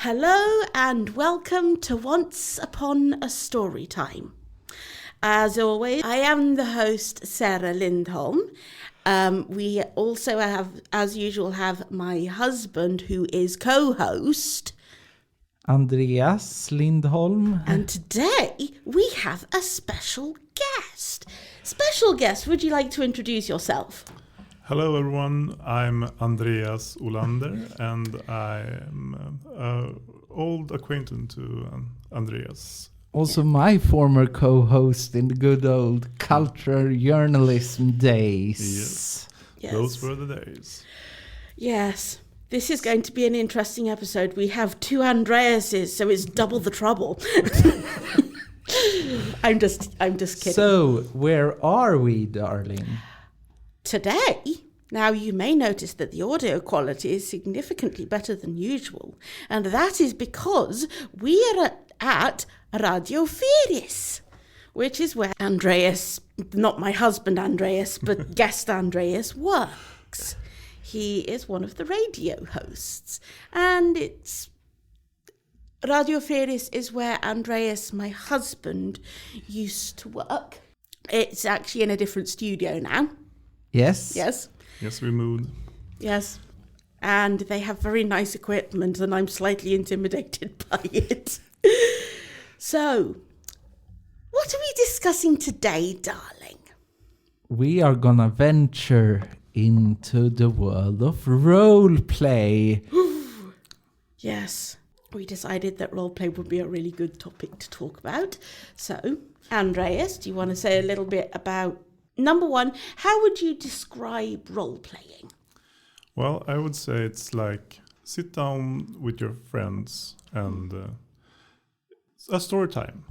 Hello and welcome to Once Upon a Story Time. As always, I am the host, Sarah Lindholm. We also have, as usual, have my husband who is co-host, Andreas Lindholm. And today we have a special guest. Special guest, would you like to introduce yourself? Hello everyone, I'm Andreas Olander and I'm an old acquaintance to Andreas. Also my former co-host in the good old culture journalism days. Yes. Those were the days. Yes, this is going to be an interesting episode. We have two Andreases, so it's double the trouble. I'm just kidding. So, where are we, darling? Today, now you may notice that the audio quality is significantly better than usual, and that is because we are at Radio Fyris, which is where Andreas, not my husband Andreas, but guest Andreas works. He is one of the radio hosts, and Radio Fyris is where Andreas, my husband, used to work. It's actually in a different studio now. Yes. Yes. Yes, we moved. Yes. And they have very nice equipment, and I'm slightly intimidated by it. So, what are we discussing today, darling? We are gonna venture into the world of roleplay. Yes. We decided that roleplay would be a really good topic to talk about. So, Andreas, do you want to say a little bit about, number one, how would you describe role-playing? Well, I would say it's like sit down with your friends and a story time.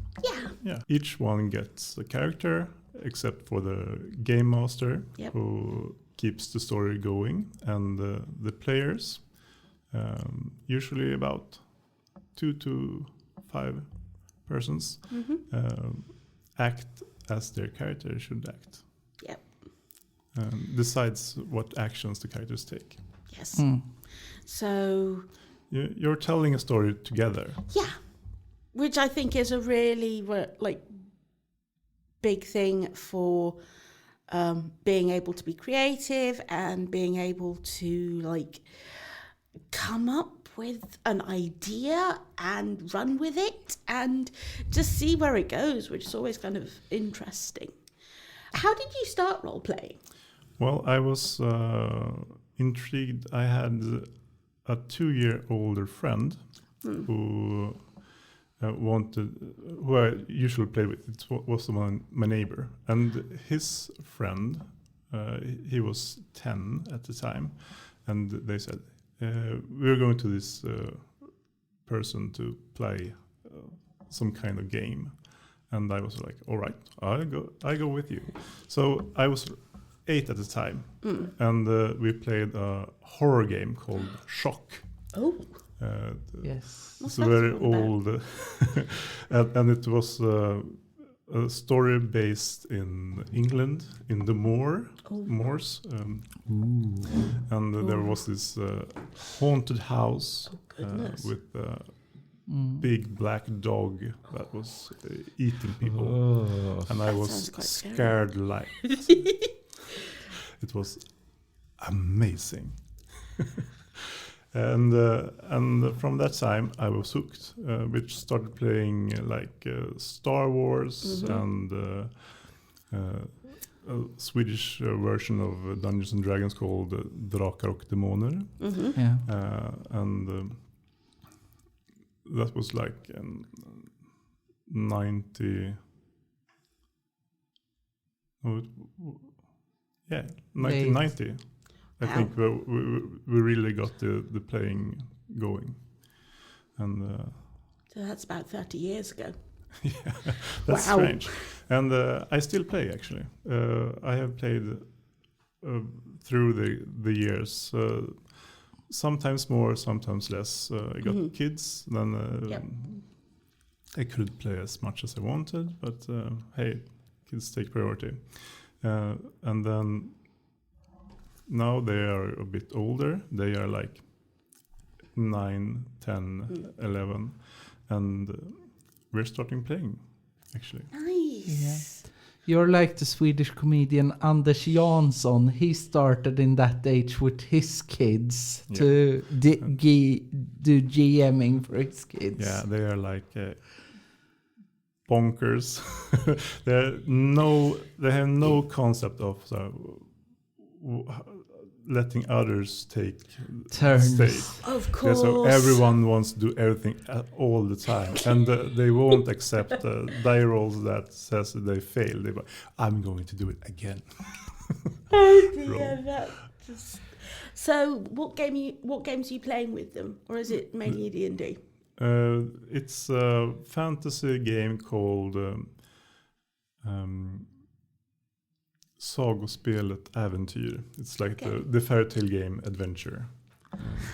Yeah. Each one gets a character except for the game master, Yep. who keeps the story going, and the players, usually about 2 to 5 persons, act as their character should act. Yep. Decides what actions the characters take. Yes. So, You're telling a story together. yeah, which I think is a really big thing for being able to be creative and being able to come up with an idea and run with it and just see where it goes, which is always kind of interesting. How did you start role playing? Well, I was intrigued. I had a 2-year older friend who who I usually played with. It was my neighbor, and his friend, he was 10 at the time, and they said, we're going to this person to play some kind of game. And I was like, all right, I go with you. So I was 8 at the time, and we played a horror game called Chock. Oh. Yes. It's very old, and it was a story based in England, in the moors, and there was this haunted house with a big black dog that was eating people, and I was scared like it was amazing. And from that time I was hooked, which started playing Star Wars and a Swedish version of Dungeons and Dragons called Drakar och Demoner. Yeah. And that was like 1990. I think we really got the playing going, and So that's about 30 years ago. yeah, that's strange. And I still play actually. I have played through the years. Sometimes more, sometimes less. I got kids, then I couldn't play as much as I wanted. But hey, kids take priority, and then. Now they are a bit older. They are like 9, 10, 11, and we're starting playing, actually. Nice. Yeah. You're like the Swedish comedian Anders Jansson. He started in that age with his kids to do GMing for his kids. Yeah, they are like bonkers. They have no concept of letting others take turns. stage. Of Yeah, course. so everyone wants to do everything all the time, and they won't accept die rolls that says that they failed. They're like, I'm going to do it again. Oh dear, so what games are you playing with them, or is it mainly D&D? It's a fantasy game called Sagospelet Äventyr. It's like the fairy tale game adventure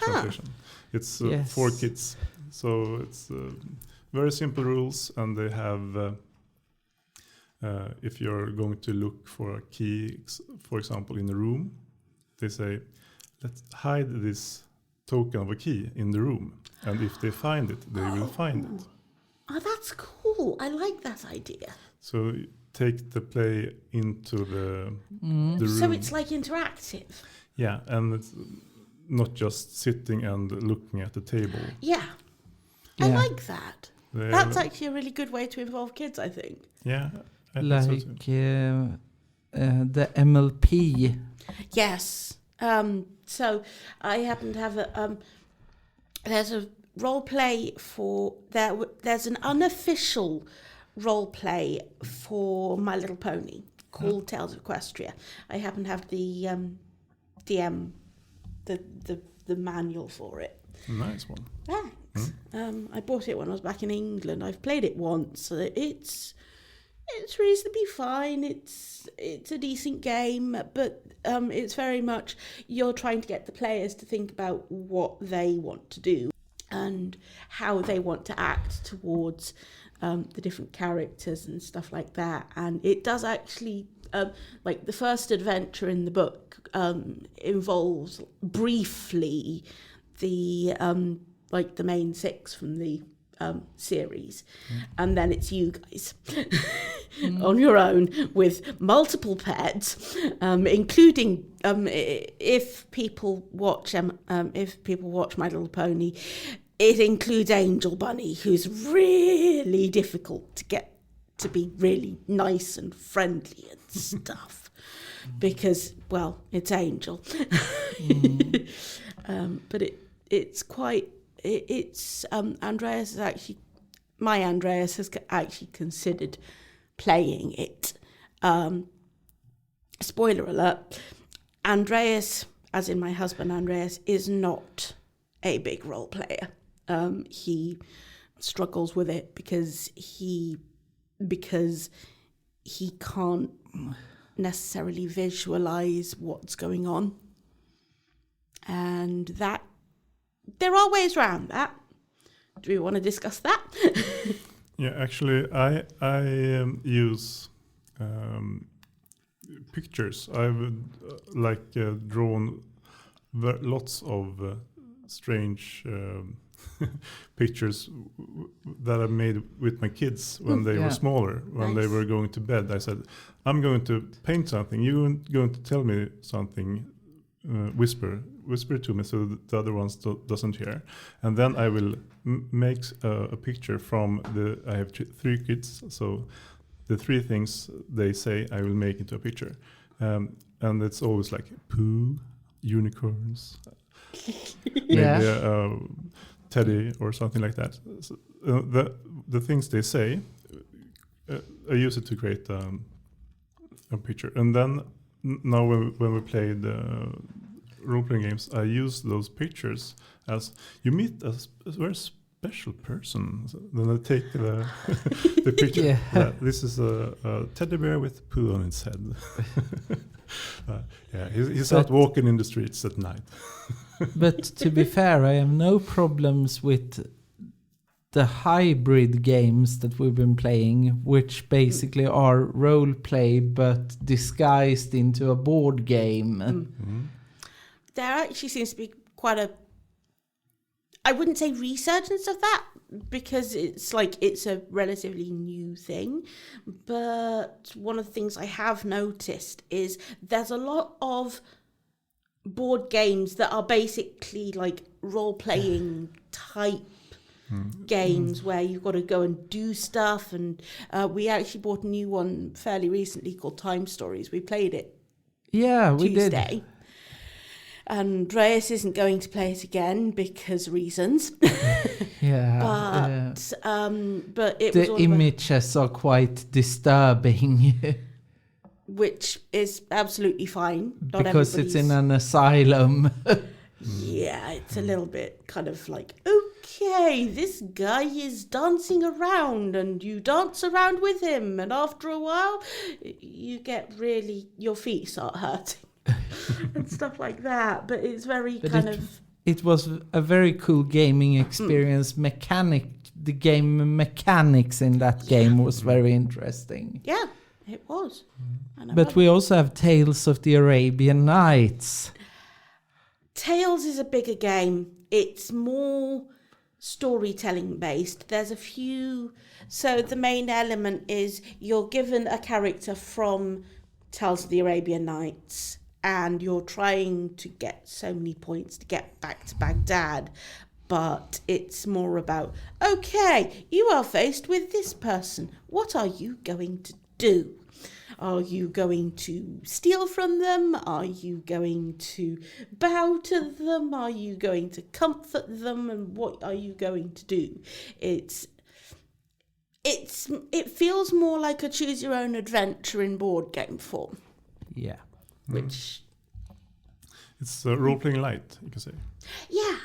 translation. It's for kids, so it's very simple rules, and they have if you're going to look for a key, for example, in a room, they say, let's hide this token of a key in the room, and if they find it, they will find it. Oh, that's cool. I like that idea. So take the play into the room. So it's like interactive. Yeah, and it's not just sitting and looking at the table. Yeah. I like that. That's actually a really good way to involve kids, I think. Yeah. I Like think so too. the MLP. Yes. So I happen to have there's a role play for there's an unofficial role play for My Little Pony called Tales of Equestria. I happen to have the DM the manual for it. Nice one. Thanks. I bought it when I was back in England. I've played it once. It's reasonably fine. It's a decent game, but it's very much you're trying to get the players to think about what they want to do and how they want to act towards the different characters and stuff like that. And it does actually, like the first adventure in the book involves briefly the like the main six from the series, and then it's you guys on your own with multiple pets, including if people watch My Little Pony, it includes Angel Bunny, who's really difficult to get to be really nice and friendly and stuff, because it's Angel. But it's quite. It's Andreas has actually, my Andreas has actually considered playing it. Spoiler alert: Andreas, as in my husband Andreas, is not a big role player. He struggles with it because he can't necessarily visualize what's going on, and that. There are ways around that. Do we want to discuss that? Yeah, actually, I use pictures. I've drawn lots of strange pictures that I made with my kids when they were smaller, when they were going to bed. I said, I'm going to paint something. You're going to tell me something, whisper to me so that the other ones doesn't hear. And then I will make a picture from I have 3 kids, so the 3 things they say I will make into a picture. And it's always like poo, unicorns, maybe a teddy or something like that. So, the things they say, I use it to create a picture. And then now when we played role-playing games, I use those pictures as you meet a very special person. So then I take the picture. This is a teddy bear with poo on its head. He's out walking in the streets at night. But to be fair, I have no problems with the hybrid games that we've been playing, which basically are role play but disguised into a board game. There actually seems to be quite I wouldn't say resurgence of that, because it's a relatively new thing. But one of the things I have noticed is there's a lot of board games that are basically like role-playing type games where you've got to go and do stuff. And we actually bought a new one fairly recently called T.I.M.E Stories. We played it we Tuesday. did. Andreas isn't going to play it again because reasons. Yeah. But it the was all images are quite disturbing. which is absolutely fine. Not because it's in everybody's- an asylum. Yeah, it's a little bit kind of like, okay, this guy is dancing around and you dance around with him, and after a while you get really, your feet start hurting and stuff like that. But it's very It was a very cool gaming experience. The game mechanics in that game was very interesting. Yeah, it was. And I But love we it. also have Tales of the Arabian Nights. Tales is a bigger game. It's more storytelling based. There's a few. So the main element is you're given a character from Tales of the Arabian Nights, and you're trying to get so many points to get back to Baghdad. But it's more about, okay, you are faced with this person. What are you going to do? Are you going to steal from them? Are you going to bow to them? Are you going to comfort them? And what are you going to do? It feels more like a choose your own adventure in board game form. Yeah. Which, It's role-playing light, you can say. yeah,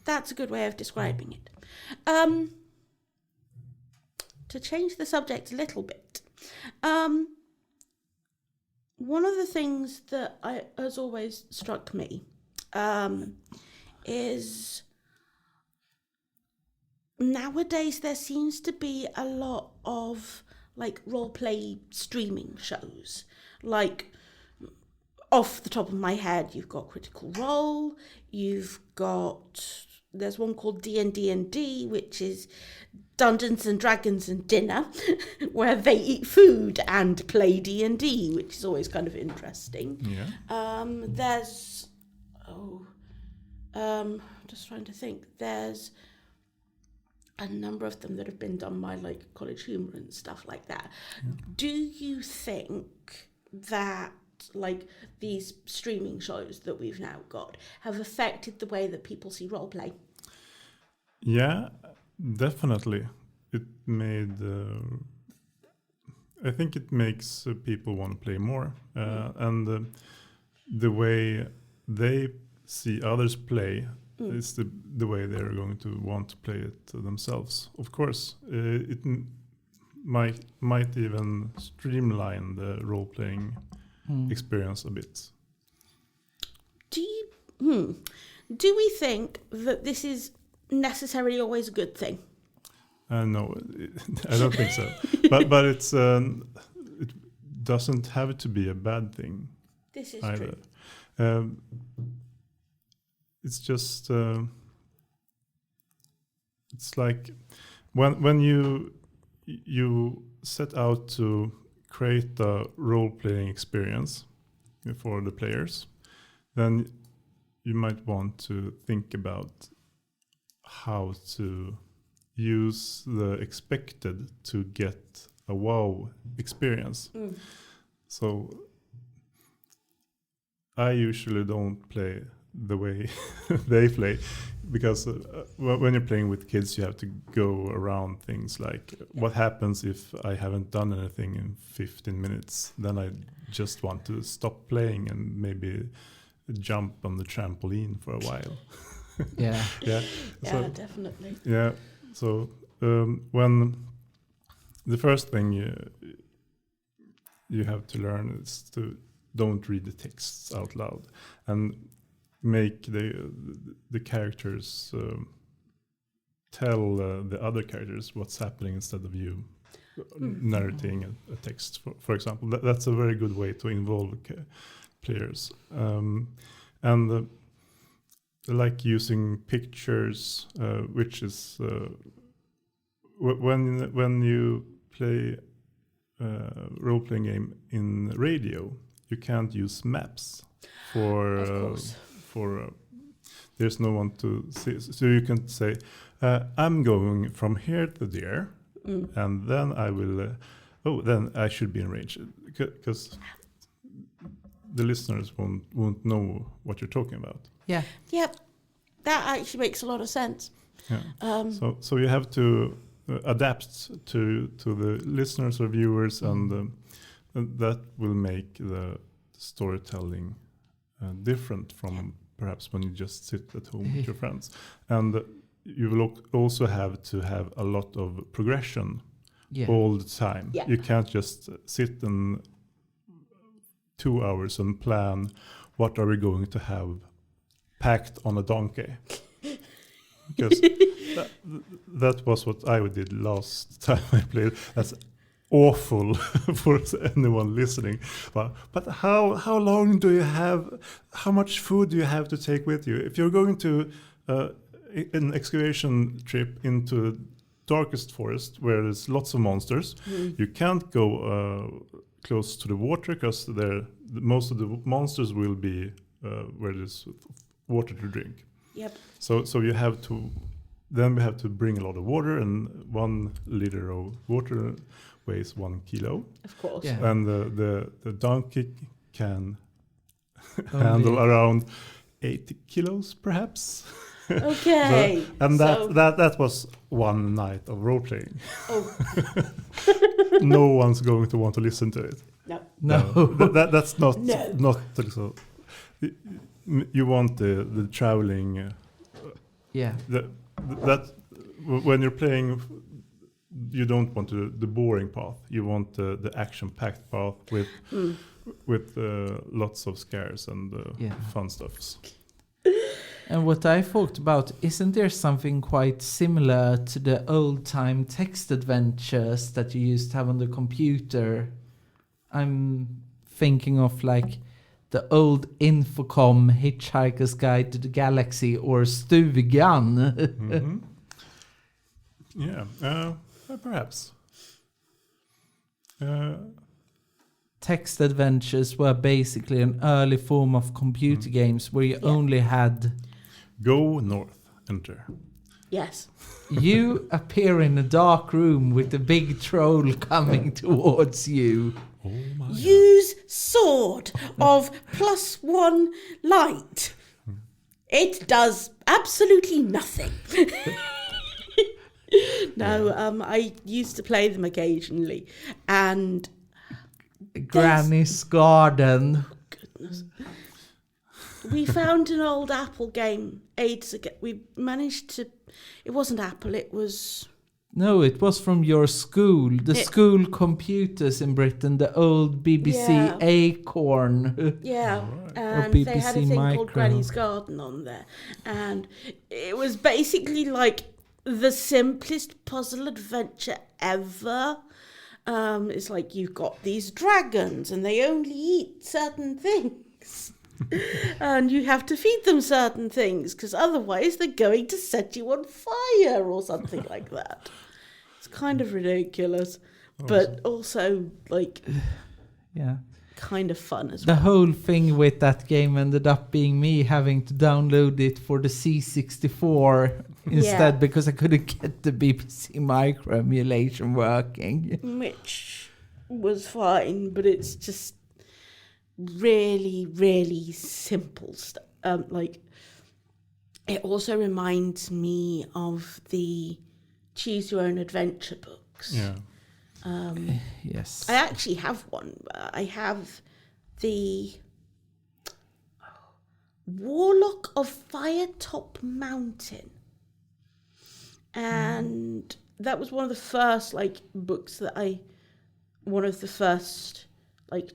that's a good way of describing it. To change the subject a little bit, one of the things that has always struck me is nowadays there seems to be a lot of like role-play streaming shows. Like, off the top of my head, you've got Critical Role, there's one called D&D, which is Dungeons and Dragons and Dinner, where they eat food and play D&D, which is always kind of interesting. Yeah. There's, just trying to think, there's a number of them that have been done by like College Humor and stuff like that. Yeah. Do you think that like these streaming shows that we've now got have affected the way that people see roleplay? Yeah, definitely. It made. I think it makes people want to play more, and the way they see others play is the way they're going to want to play it themselves. Of course, it might even streamline the role-playing experience a bit. Do we think that this is necessarily always a good thing? No, I don't think so. But it's it doesn't have to be a bad thing. This is either. true. It's just it's like when you set out to create a role-playing experience for the players, then you might want to think about how to use the expected to get a wow experience. So I usually don't play the way they play, because when you're playing with kids, you have to go around things like, what happens if I haven't done anything in 15 minutes? Then I just want to stop playing and maybe jump on the trampoline for a while. Yeah. Yeah. Yeah, definitely. Yeah. So when the first thing you have to learn is to don't read the texts out loud and make the characters tell the other characters what's happening instead of you narrating a text. For example, that's a very good way to involve players. And the other thing is to make the characters tell the other characters what's happening instead of you narrating a text. For example, that's a very good way to involve players. And the other thing is to like using pictures, which is when you play role-playing game in radio, you can't use maps for there's no one to see. So you can say, I'm going from here to there, and then I will. Then I should be in range, because the listeners won't know what you're talking about. Yeah. Yep. That actually makes a lot of sense. Yeah. So you have to adapt to the listeners or viewers, and that will make the storytelling different from perhaps when you just sit at home with your friends. And you will also have to have a lot of progression all the time. Yeah. You can't just sit in 2 hours and plan what are we going to have packed on a donkey. Because that was what I did last time I played. That's awful for anyone listening. But how long do you have? How much food do you have to take with you? If you're going to an excavation trip into darkest forest where there's lots of monsters, you can't go close to the water, because most of the monsters will be where there's water to drink. Yep. So you have to. Then we have to bring a lot of water, and 1 liter of water weighs 1 kilo. Of course. Yeah. And the donkey can handle around 80 kilos, perhaps. Okay. That was one night of role playing. Oh. No one's going to want to listen to it. No. That's not No. not so. You want the traveling. That when you're playing, you don't want the boring path. You want the action-packed path with lots of scares and fun stuffs. And what I thought about, isn't there something quite similar to the old-time text adventures that you used to have on the computer? I'm thinking of like the old Infocom, Hitchhiker's Guide to the Galaxy, or Stugan. Mm-hmm. Yeah, perhaps. Text adventures were basically an early form of computer games where you only had... Go north, enter. Yes. You appear in a dark room with a big troll coming towards you. Oh my Use sword of +1 light. It does absolutely nothing. No, I used to play them occasionally, and Granny's Garden. goodness. We found an old Apple game ages ago. We managed to... It wasn't Apple, it was... No, it was from your school. The school computers in Britain, the old BBC Acorn. Yeah, Right. and BBC they had a thing Micro. called Granny's Garden on there. And it was basically like the simplest puzzle adventure ever. It's like you've got these dragons and they only eat certain things. And you have to feed them certain things, because otherwise they're going to set you on fire or something like that. It's kind of ridiculous, but also like kind of fun as well. The whole thing with that game ended up being me having to download it for the C64 instead, because I couldn't get the BBC Micro emulation working. Which was fine, but it's just really, really simple stuff. Like, it also reminds me of the Choose Your Own Adventure books. Yeah. Yes. I actually have one. I have the Warlock of Firetop Mountain. And that was one of the first, books that one of the first,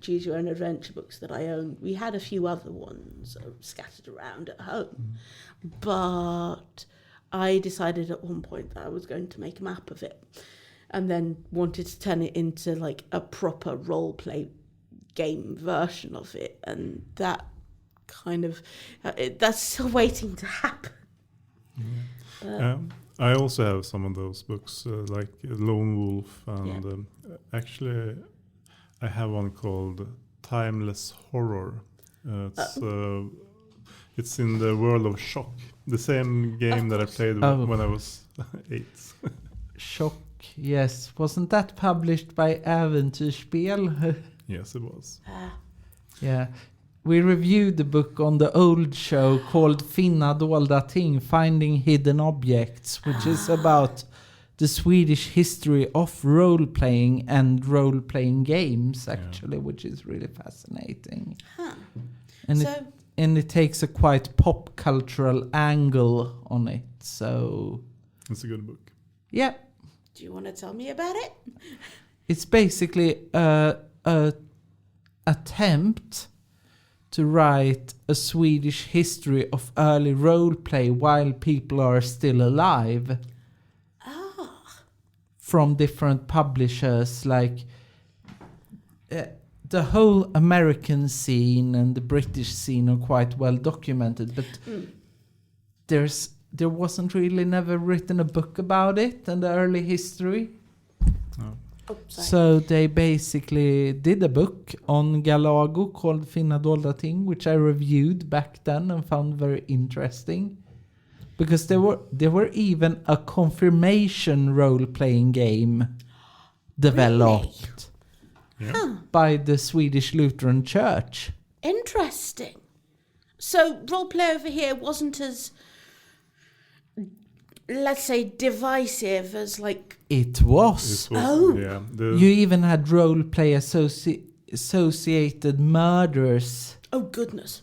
Choose Your Own Adventure books that I owned. We had a few other ones scattered around at home. But I decided at one point that I was going to make a map of it, and then wanted to turn it into a proper role play game version of it, and that kind of that's still waiting to happen. I also have some of those books, like Lone Wolf, and actually, I have one called Timeless Horror. It's in the world of Chock, the same game that I played when I was 8. Chock, yes. Wasn't that published by Äventyrsspel? Yes, it was. Yeah. We reviewed the book on the old show called Dolda, ting, Finding Hidden Objects, which is about the Swedish history of role-playing and role-playing games, actually, which is really fascinating. And it takes a quite pop-cultural angle on it, so... It's a good book. Yeah. Do you want to tell me about it? It's basically a attempt to write a Swedish history of early role-play while people are still alive. From different publishers, like the whole American scene and the British scene are quite well documented, but there wasn't really never written a book about it and the early history. No. So they basically did a book on Galago called Dolda, ting, which I reviewed back then and found very interesting. Because there were even a confirmation role-playing game developed by the Swedish Lutheran Church. Interesting. So roleplay over here wasn't as, let's say, divisive as like... It was. Yeah. You even had roleplay associated murders. Oh, goodness.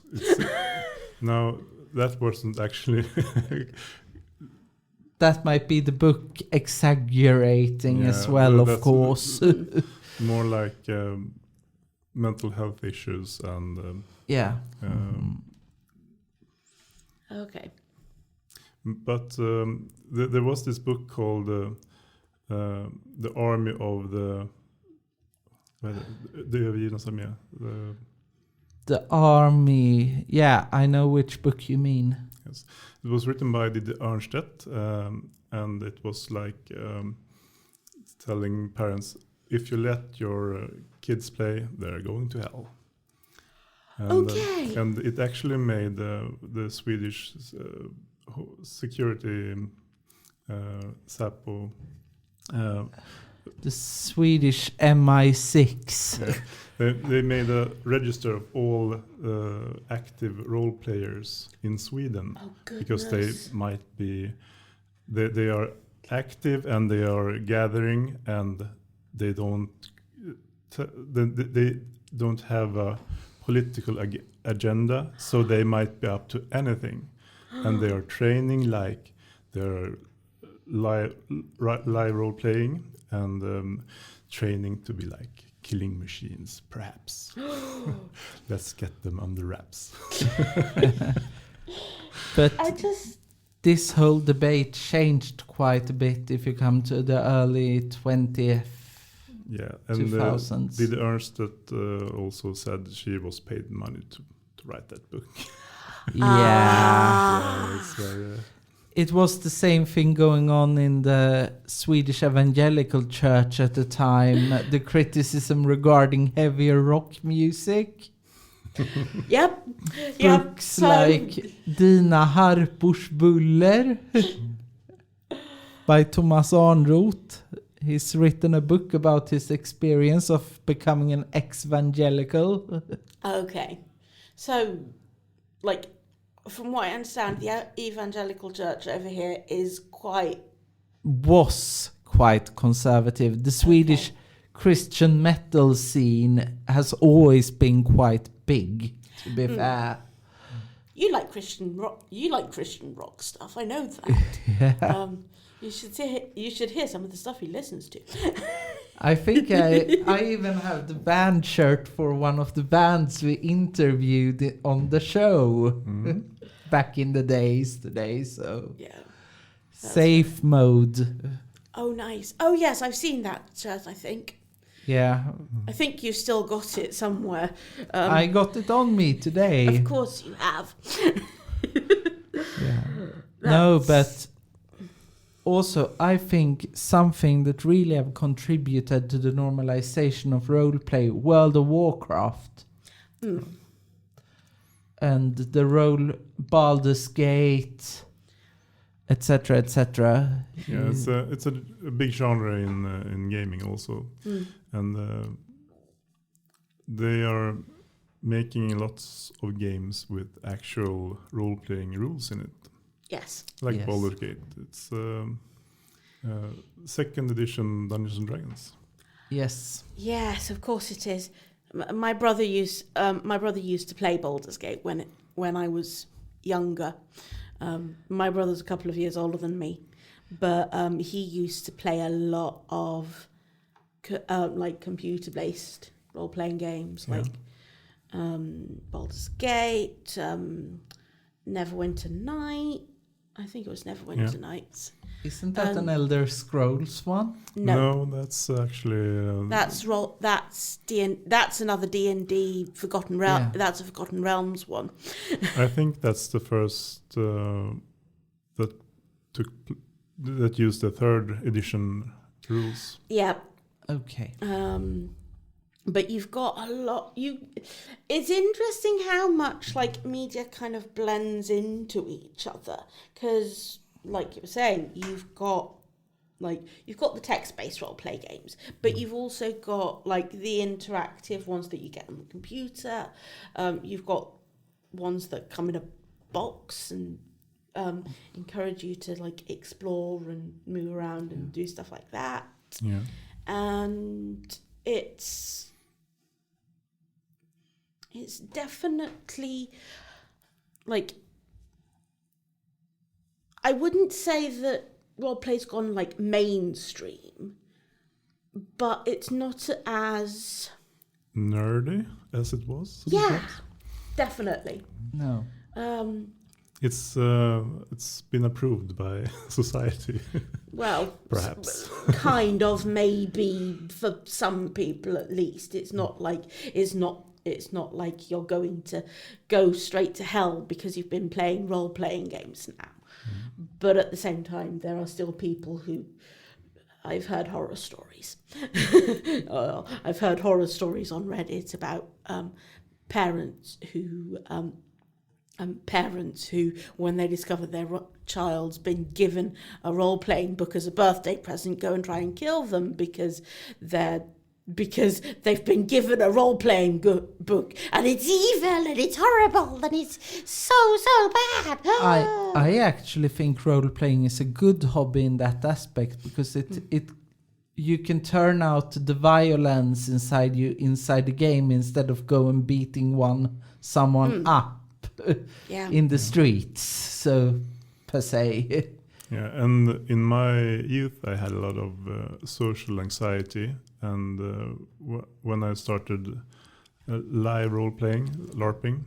No, that wasn't actually... That might be the book exaggerating as well, of course. More like mental health issues and... Okay. But there was this book called The Army of the övergivnas armé. The Army, yeah, I know which book you mean. Yes, it was written by Didi Örnstedt, and it was like telling parents, if you let your kids play, they're going to hell. And, and it actually made the Swedish security Säpo. The Swedish MI6. They made a register of all active role players in Sweden, because they might be, they are active and they are gathering, and they don't have a political agenda, so they might be up to anything, and they are training, like they're live role playing and training to be like killing machines, perhaps. Let's get them under wraps. But this whole debate changed quite a bit if you come to the early 20th. Yeah, and 2000s. Didi Örnstedt also said she was paid money to write that book. Yeah. It's very, it was the same thing going on in the Swedish evangelical church at the time. The criticism regarding heavier rock music. Yep. Books like Dina Harpors Buller by Thomas Arnroth. He's written a book about his experience of becoming an ex-evangelical. Okay. So, like, from what I understand, the evangelical church over here was quite conservative. The Swedish Christian metal scene has always been quite big, to be fair. You like Christian rock stuff, I know that. Yeah. You should hear some of the stuff he listens to. I think I even have the band shirt for one of the bands we interviewed on the show back in the days today. So yeah, Safe Mode. Oh, nice. Oh, yes, I've seen that shirt, I think. Yeah. I think you've still got it somewhere. I got it on me today. Of course you have. Yeah. No, but also I think something that really have contributed to the normalization of roleplay, World of Warcraft. And the role Baldur's Gate, etc., etc. Yeah, it's a big genre in gaming also, and they are making lots of games with actual role-playing rules in it. Yes. Like Yes. Baldur's Gate. It's second edition Dungeons and Dragons. Yes. Yes, of course it is. My brother used to play Baldur's Gate when I was younger. My brother's a couple of years older than me, but he used to play a lot of like computer-based role-playing games, like Baldur's Gate, Neverwinter Night. I think it was Neverwinter Nights. Isn't that an Elder Scrolls one? No, that's actually that's another D&D Forgotten Realm. Yeah. That's a Forgotten Realms one. I think that's the first that used the third edition rules. Yeah. Okay. But you've got a lot. It's interesting how much like media kind of blends into each other, because, like you were saying, you've got the text-based role-play games, but you've also got like the interactive ones that you get on the computer. You've got ones that come in a box and encourage you to like explore and move around and do stuff like that. Yeah. And it's definitely like, I wouldn't say that roleplay's gone like mainstream, but it's not as nerdy as it was. yeah, perhaps. definitely. No. It's been approved by society. Well, Perhaps. kind of, maybe for some people at least. It's not like you're going to go straight to hell because you've been playing role-playing games now. But at the same time, there are still people who... I've heard horror stories. I've heard horror stories on Reddit about parents who, when they discover their child's been given a role-playing book as a birthday present, go and try and kill them because they've been given a role-playing book and it's evil and it's horrible and it's so bad. I actually think role-playing is a good hobby in that aspect, because it you can turn out the violence inside the game instead of going beating someone up in the streets, so per se. Yeah, and in my youth I had a lot of social anxiety, and when I started live role-playing, LARPing,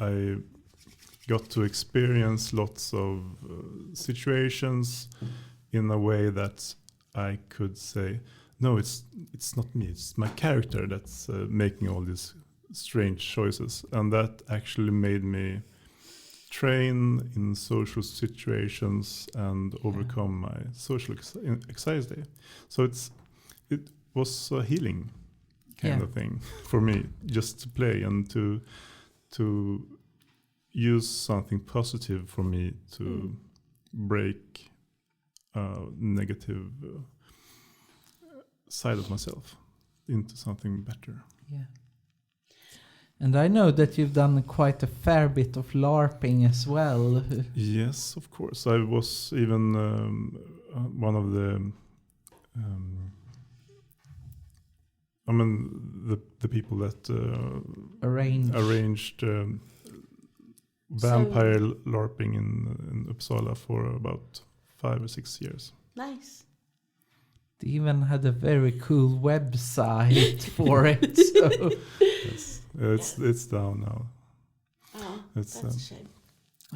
I got to experience lots of situations in a way that I could say, no, it's not me, it's my character that's making all these strange choices, and that actually made me train in social situations and overcome my social anxiety. So it was a healing kind of thing for me, just to play and to use something positive for me to break negative side of myself into something better. Yeah. And I know that you've done quite a fair bit of LARPing as well. Yes, of course. I was even one of the the people that arranged vampire LARPing in Uppsala for about 5 or 6 years. Nice. They even had a very cool website for it. So. Yes, it's down now. Oh, that's a shame.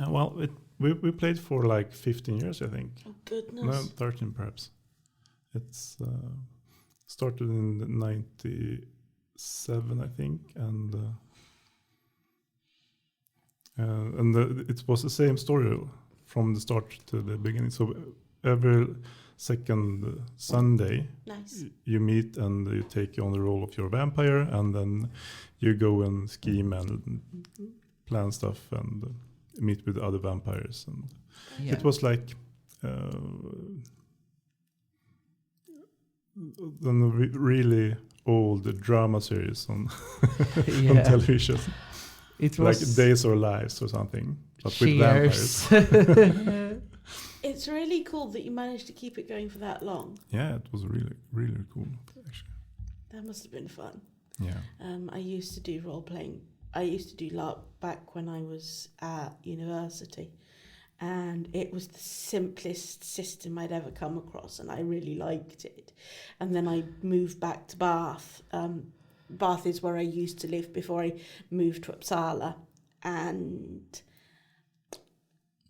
Well, we played for like 15 years, I think. Oh goodness. No, 13 perhaps. It's started in 97, I think, and it was the same story from the start to the beginning. So every second Sunday, Nice. you meet and you take on the role of your vampire, and then you go and scheme and plan stuff and meet with other vampires. And it was like really old drama series on on television. It like was Days or Lives or something, but Cheers. with vampires. It's really cool that you managed to keep it going for that long. Yeah, it was really, really cool, actually. That must have been fun. Yeah. I used to do role-playing. I used to do LARP back when I was at university. And it was the simplest system I'd ever come across, and I really liked it. And then I moved back to Bath. Bath is where I used to live before I moved to Uppsala. And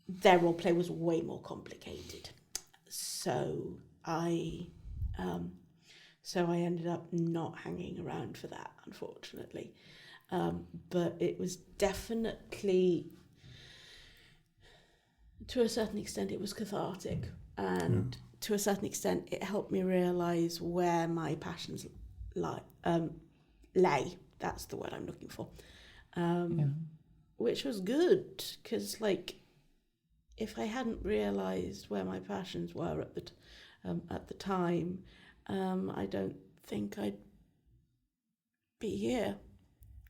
their role play was way more complicated. So I ended up not hanging around for that, unfortunately. But it was definitely, to a certain extent, it was cathartic. And to a certain extent, it helped me realise where my passions lay. That's the word I'm looking for. Which was good, because, like, if I hadn't realised where my passions were at the time, I don't think I'd be here,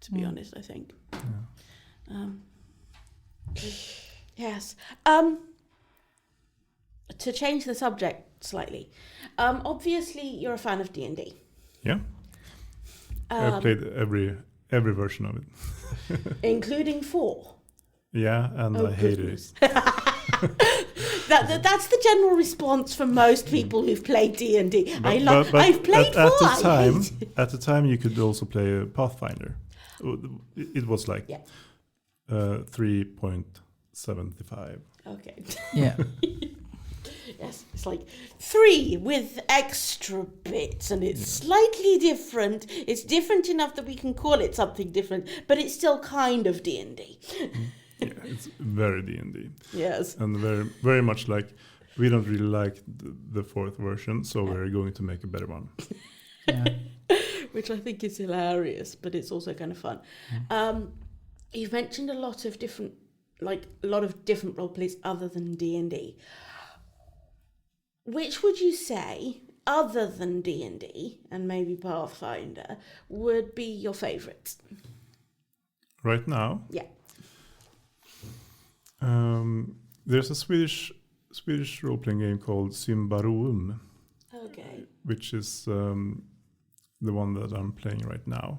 to be honest, I think. Yes. To change the subject slightly, obviously you're a fan of D&D. Yeah. I played every version of it. Including 4. Yeah, and I hated it. That's the general response from most people who've played D&D. But I've played 4. At the time, you could also play a Pathfinder. It was like 3.75. Okay. Yeah. Yes, it's like 3 with extra bits, and it's slightly different. It's different enough that we can call it something different, but it's still kind of D&D. Yeah, it's very D&D. Yes. And very, very much like, we don't really like the 4th version, so we're going to make a better one. Yeah. Which I think is hilarious, but it's also kind of fun. You've mentioned a lot of different role plays other than D&D. Which would you say, other than D&D and maybe Pathfinder, would be your favourites? Right now? Yeah. There's a Swedish role-playing game called Symbaorum. Okay. Which is the one that I'm playing right now.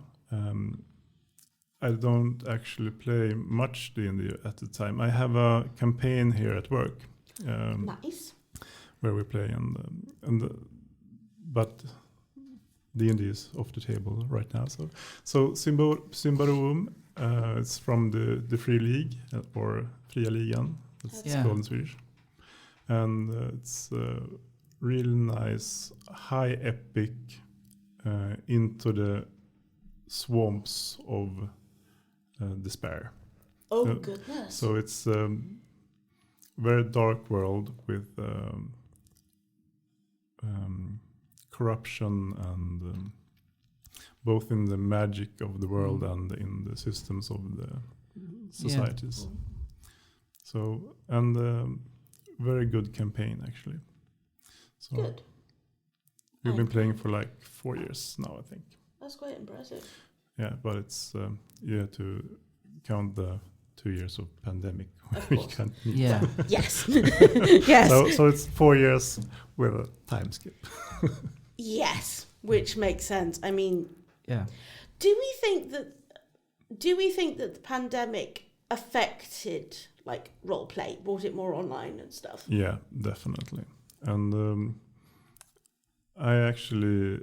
I don't actually play much D&D at the time. I have a campaign here at work. Nice. Where we play, but D&D is off the table right now. So Symbaorum, it's from the Free League, or Fria Ligan, it's called in Swedish. And it's really nice, high epic, into the swamps of despair. Oh, goodness. So it's very dark world with corruption and both in the magic of the world and in the systems of the societies. So, and very good campaign, actually. So good. We've been playing for like 4 years now, I think. That's quite impressive. Yeah, but it's you have to count the 2 years of pandemic. Yes. Yes. So it's 4 years with a time skip. Yes, which makes sense. I mean, yeah. Do we think that the pandemic affected like role play, brought it more online and stuff? Yeah, definitely. And I actually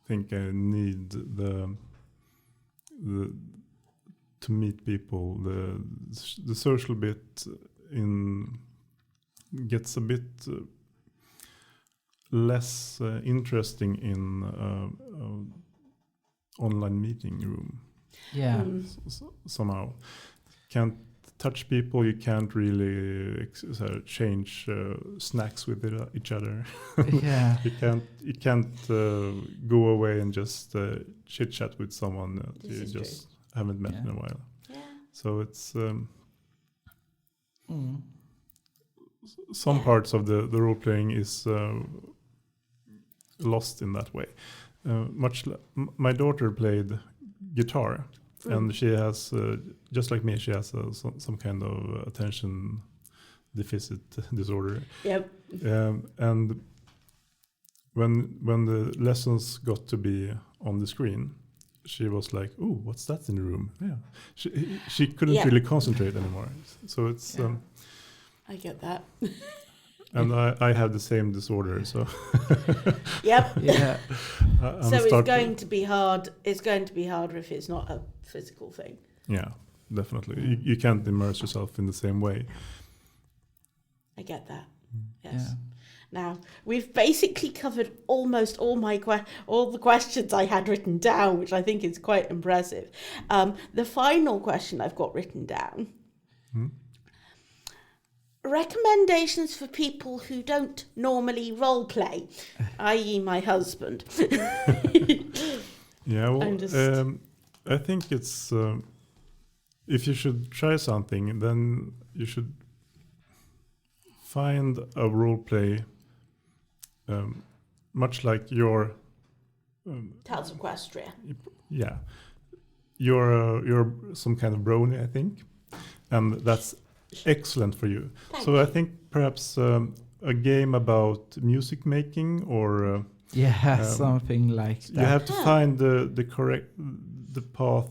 think I need the to meet people. The social bit gets a bit less interesting in online meeting room. Yeah. Somehow, can't touch people. You can't really change snacks with each other. Yeah. you can't go away and just chit chat with someone that you just haven't met in a while. Yeah. So it's some parts of the role playing is lost in that way. My daughter played guitar, and she has just like me. She has some kind of attention deficit disorder. Yep. And when the lessons got to be on the screen, she was like, "Oh, what's that in the room?" Yeah, she couldn't really concentrate anymore. So it's. I get that. And I have the same disorder, so. Yep. Yeah. So it's going to be hard. It's going to be harder if it's not a physical thing. Yeah, definitely. You can't immerse yourself in the same way. I get that. Yes. Yeah. Now we've basically covered almost all all the questions I had written down, which I think is quite impressive. The final question I've got written down. Recommendations for people who don't normally role play, i.e. my husband. Yeah, well, I think it's if you should try something, then you should find a role play much like your Tales of Equestria. Yeah, you're some kind of brony, I think, and that's excellent for you. So I think perhaps a game about music making or something like that. You have to find the correct path.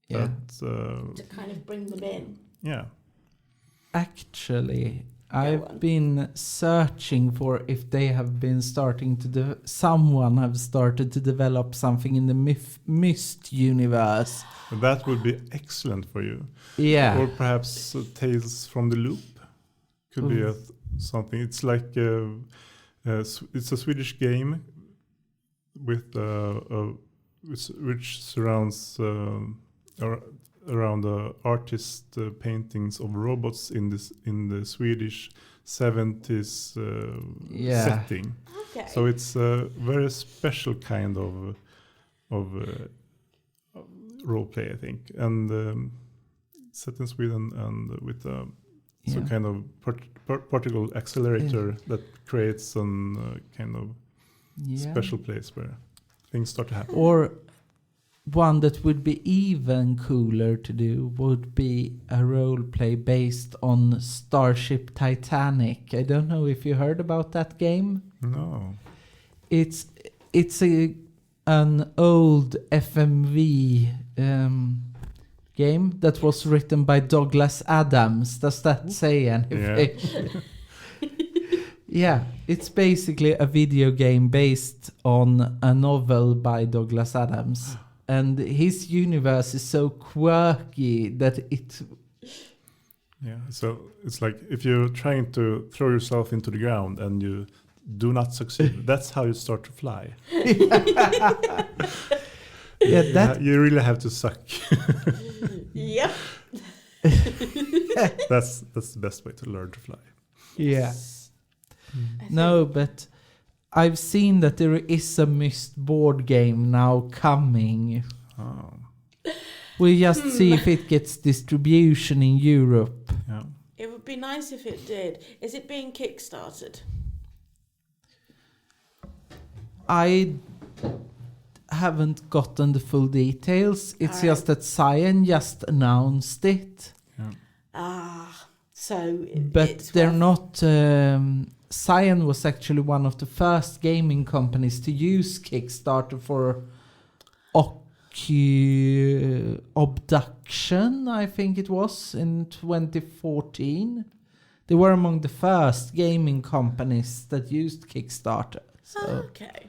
Yeah. To kind of bring them in. Yeah. Actually, I've been searching for if they have been starting to someone have started to develop something in the Myst universe. That would be excellent for you. Yeah. Or perhaps Tales from the Loop could be something. It's like it's a Swedish game with which surrounds around the artist paintings of robots in the Swedish 70s setting. Okay. So it's a very special kind of role play, I think, and set in Sweden and with some kind of particle accelerator that creates some kind of special place where things start to happen. Or one that would be even cooler to do would be a role play based on Starship Titanic. I don't know if you heard about that game. No. It's an old FMV game that was written by Douglas Adams. Does that say anything? Yeah, it's basically a video game based on a novel by Douglas Adams. And his universe is so quirky that it... Yeah, so it's like if you're trying to throw yourself into the ground and you do not succeed, that's how you start to fly. You really have to suck. Yep. That's the best way to learn to fly. Yeah. No, but I've seen that there is a Myst board game now coming. Oh. We'll just see if it gets distribution in Europe. Yeah. It would be nice if it did. Is it being kickstarted? I haven't gotten the full details. It's just that Cyan just announced it. Yeah. But they're not... Cyan was actually one of the first gaming companies to use Kickstarter for Obduction, I think it was, in 2014. They were among the first gaming companies that used Kickstarter. So. Okay.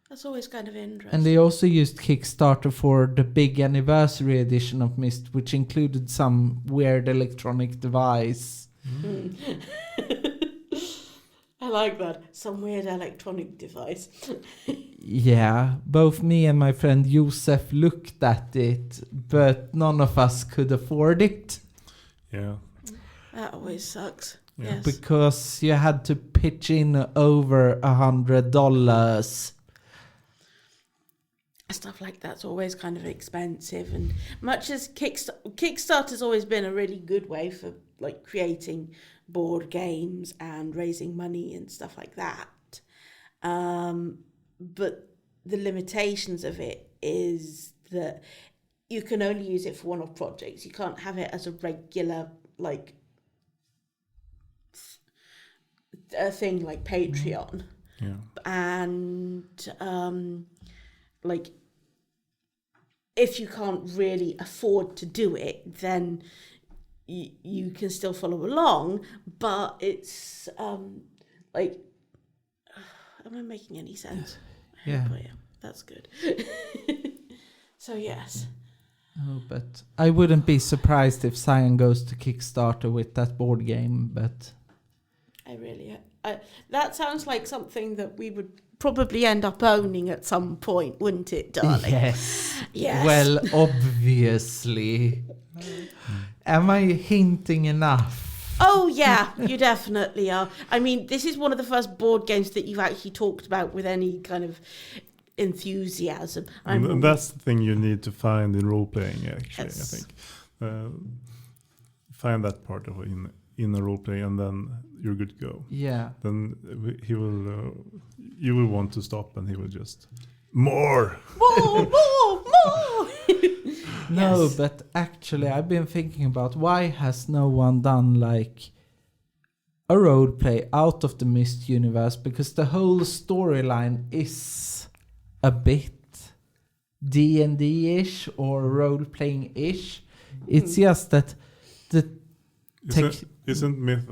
That's always kind of interesting. And they also used Kickstarter for the big anniversary edition of Myst, which included some weird electronic device. I like that. Some weird electronic device. Yeah, both me and my friend Josef looked at it, but none of us could afford it. Yeah. That always sucks. Yeah. Yes. Because you had to pitch in over $100. Stuff like that's always kind of expensive, and much as Kickstarter's always been a really good way for like creating board games and raising money and stuff like that. But the limitations of it is that you can only use it for one-off projects. You can't have it as a regular like a thing like Patreon. Yeah. And like if you can't really afford to do it, then you can still follow along, but it's like, am I making any sense? Yeah. Oh, yeah, that's good. So yes. Oh, but I wouldn't be surprised if Cyan goes to Kickstarter with that board game, but that sounds like something that we would probably end up owning at some point, wouldn't it, darling? Yes. Yes. Well, obviously. Am I hinting enough? Oh, yeah, you definitely are. I mean, this is one of the first board games that you've actually talked about with any kind of enthusiasm. And that's the thing you need to find in role-playing, actually, Yes. I think. Find that part of it in a role-play, and then you're good to go. Yeah. Then you will want to stop, and he will just... More! More! No, Yes. but actually I've been thinking about why has no one done like a roleplay out of the Myst universe, because the whole storyline is a bit D&D-ish or role-playing-ish. It's just that the Isn't Myth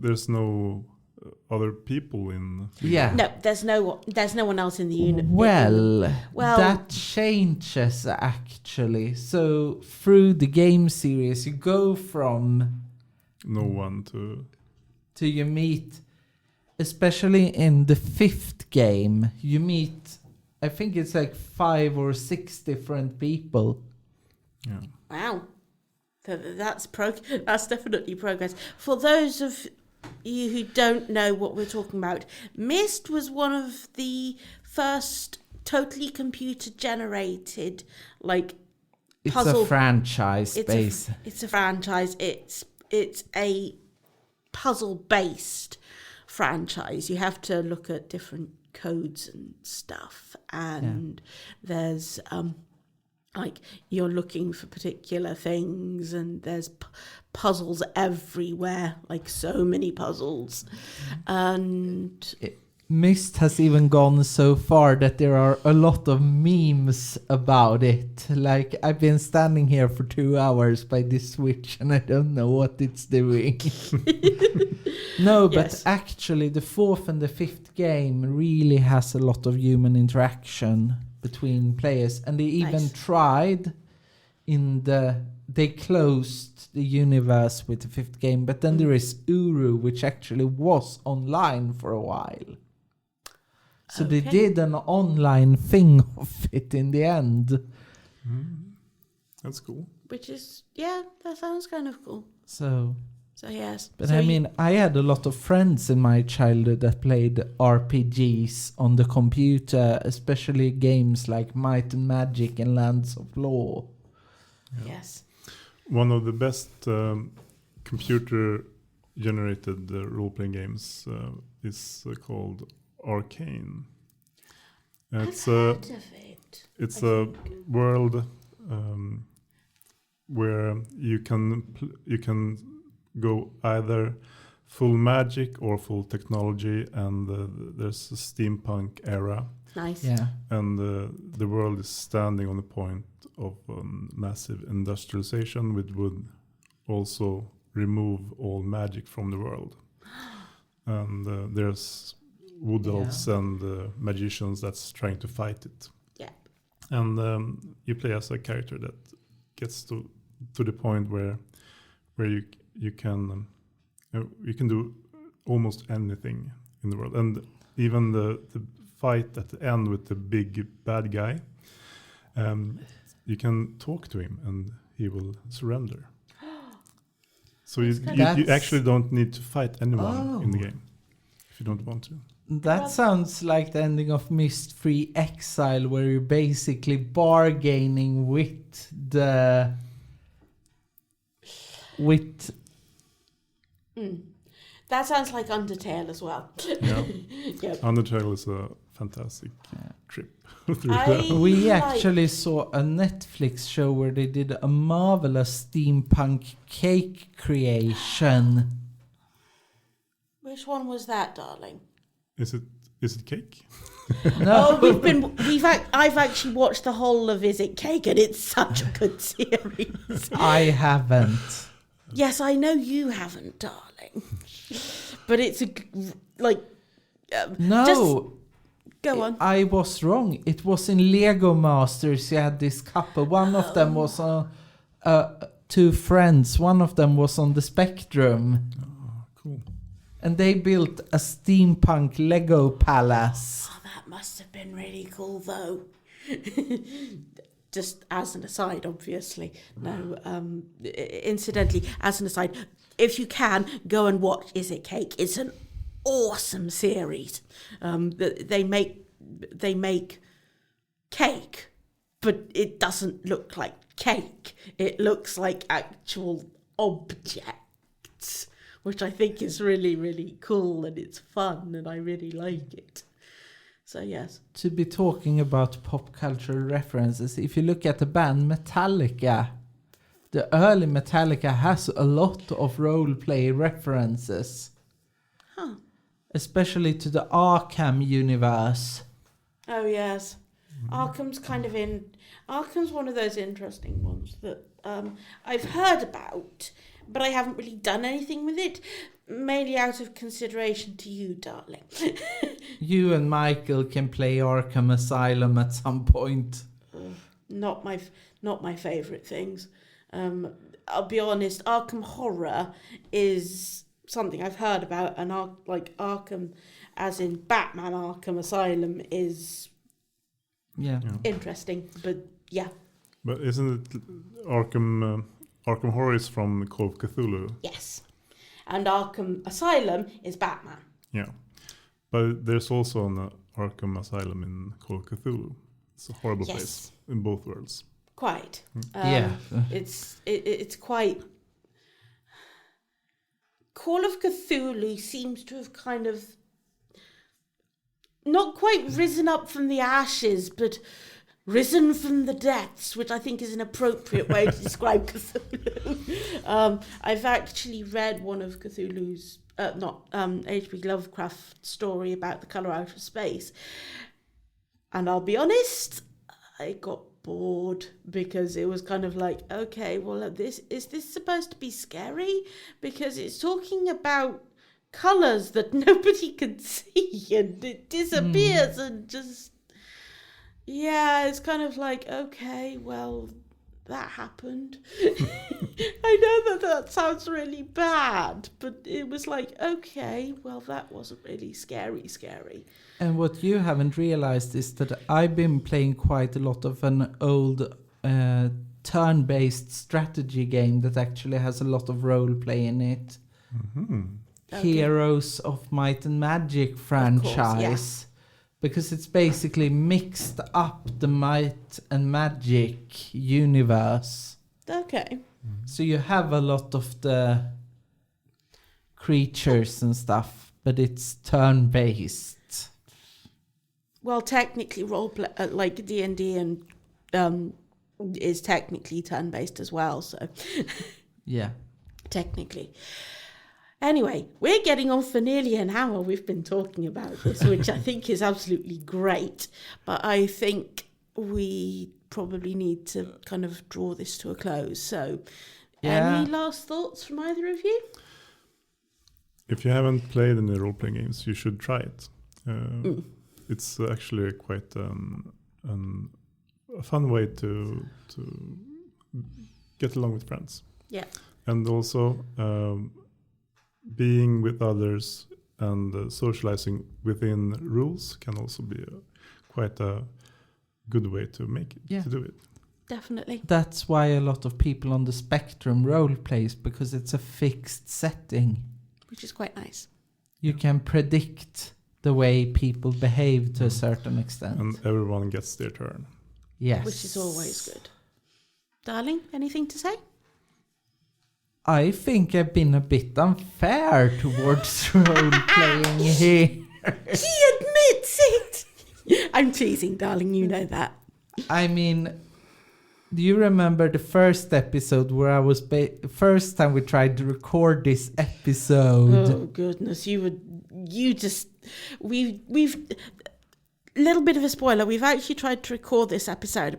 there's no other people in... Yeah. No, there's no one else in the unit. Well, Well- that changes actually. So through the game series, you go from No one to... you meet, especially in the 5th game, you meet, I think it's like 5 or 6 different people. Yeah. Wow. That's definitely progress. For those of you who don't know what we're talking about, Myst was one of the first totally computer generated like It's puzzle a franchise base. It's a franchise. It's a puzzle based franchise. You have to look at different codes and stuff, and there's like you're looking for particular things, and there's puzzles everywhere, like so many puzzles. And Myst has even gone so far that there are a lot of memes about it. Like, I've been standing here for 2 hours by this Switch and I don't know what it's doing. No, but Yes. actually the 4th and the 5th game really has a lot of human interaction between players. And they even Nice. tried they closed the universe with the 5th game, but then there is Uru, which actually was online for a while. So they Okay. did an online thing of it in the end. That's cool. which is that sounds kind of cool. So Yes. But So I mean, I had a lot of friends in my childhood that played RPGs on the computer, especially games like Might and Magic and Lands of Law. yes. One of the best computer-generated role-playing games is called Arcane. I've heard of it. It's I a think. world where you can go either full magic or full technology, and there's a steampunk era, Nice. Yeah. and the world is standing on the point of massive industrialization, which would also remove all magic from the world. And there's wood elves and magicians that's trying to fight it. Yeah. And you play as a character that gets to the point where you can do almost anything in the world. And even the fight at the end with the big bad guy, you can talk to him and he will surrender. So you actually don't need to fight anyone in the game if you don't want to. That sounds like the ending of Myst Free Exile, where you're basically bargaining with the... That sounds like Undertale as well. Yeah. Yep. Undertale is a fantastic trip. We actually saw a Netflix show where they did a marvelous steampunk cake creation. Which one was that, darling? Is it cake? No. I've actually watched the whole of Is It Cake, and it's such a good series. I haven't. Yes, I know you haven't, darling. But it's no. Just go on. I was wrong. It was in Lego Masters. You had this couple. One of them was two friends. One of them was on the Spectrum. Oh, cool. And they built a steampunk Lego palace. Oh, that must have been really cool, though. Just as an aside, obviously. No, incidentally, as an aside, if you can, go and watch Is It Cake? It's an awesome series. They make cake, but it doesn't look like cake. It looks like actual objects, which I think is really, really cool, and it's fun, and I really like it. So, yes. To be talking about pop cultural references, if you look at the band Metallica, the early Metallica has a lot of roleplay references. Huh. Especially to the Arkham universe. Oh, yes. Arkham's one of those interesting ones that I've heard about, but I haven't really done anything with it, mainly out of consideration to you, darling. You and Michael can play Arkham Asylum at some point. Not my favourite things. I'll be honest, Arkham Horror is something I've heard about, and Arkham, as in Batman Arkham Asylum, is interesting, but yeah. But isn't it Arkham Horror is from Call of Cthulhu? Yes. And Arkham Asylum is Batman. Yeah. But there's also an Arkham Asylum in Call of Cthulhu. It's a horrible place in both worlds. Quite. It's quite... Call of Cthulhu seems to have kind of not quite risen up from the ashes, but risen from the depths, which I think is an appropriate way to describe Cthulhu. I've actually read one of Cthulhu's, H.P. Lovecraft's story about the colour out of space. And I'll be honest, I got bored because it was kind of like, okay, well, is this supposed to be scary? Because it's talking about colours that nobody can see and it disappears and just... Yeah, it's kind of like, okay, well, that happened. I know that sounds really bad, but it was like, okay, well, that wasn't really scary. And what you haven't realized is that I've been playing quite a lot of an old turn-based strategy game that actually has a lot of role-play in it. Mm-hmm. Okay. Heroes of Might and Magic franchise. Course, Because it's basically mixed up the Might and Magic universe. Okay. So you have a lot of the creatures and stuff, but it's turn-based. Well, technically, roleplay like D&D and is technically turn-based as well. So Yeah. Technically. Anyway, we're getting on for nearly an hour. We've been talking about this, which I think is absolutely great. But I think we probably need to kind of draw this to a close. So, any last thoughts from either of you? If you haven't played any role-playing games, you should try it. It's actually quite a fun way to get along with friends. Yeah. And also... being with others and socializing within rules can also be quite a good way to make it, to do it. Definitely. That's why a lot of people on the spectrum role plays, because it's a fixed setting. Which is quite nice. You can predict the way people behave to a certain extent. And everyone gets their turn. Yes. Which is always good. Darling, anything to say? I think I've been a bit unfair towards role-playing here. He admits it! I'm teasing, darling, you know that. I mean, do you remember the first episode where I was... first time we tried to record this episode? Oh, goodness, we've... Little bit of a spoiler, we've actually tried to record this episode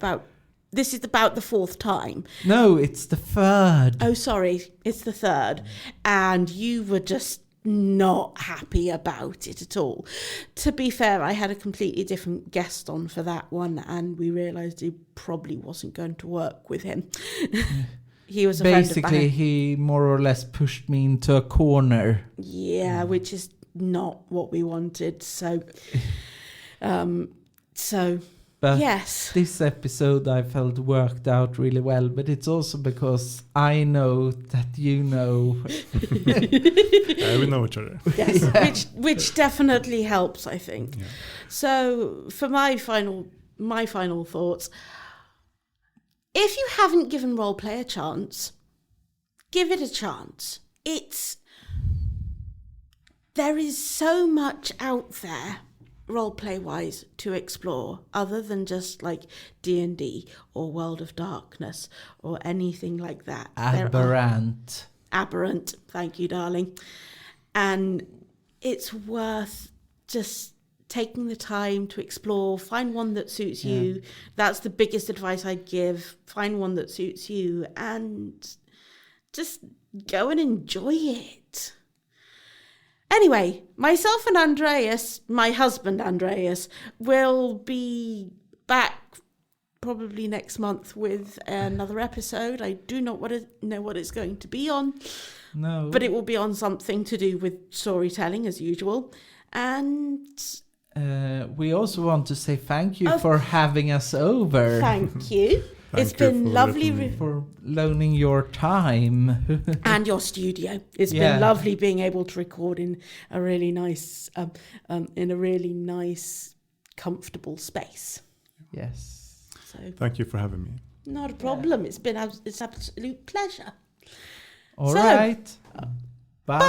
this is about the 4th time. No, it's the 3rd. Oh, sorry, it's the 3rd. And you were just not happy about it at all. To be fair, I had a completely different guest on for that one, and we realised it probably wasn't going to work with him. He was a Basically, he more or less pushed me into a corner. Yeah, which is not what we wanted. So, But yes. This episode I felt worked out really well, but it's also because I know that you know. We know each other. Yes, Yeah. which definitely helps, I think. Yeah. So for my final thoughts, if you haven't given roleplay a chance, give it a chance. There is so much out there roleplay wise to explore, other than just like D&D or World of Darkness or anything like that. Aberrant. Aberrant, thank you, darling. And it's worth just taking the time to explore, find one that suits you. That's the biggest advice I'd give. Find one that suits you and just go and enjoy it. Anyway, myself and Andreas, my husband Andreas, will be back probably next month with another episode. I do not know what it's going to be on. No. But it will be on something to do with storytelling as usual. And we also want to say thank you for having us over. Thank you. It's been lovely for loaning your time and your studio. It's been lovely being able to record in a really nice, comfortable space. Yes. So thank you for having me. not a problem. It's absolute pleasure. All right. Bye.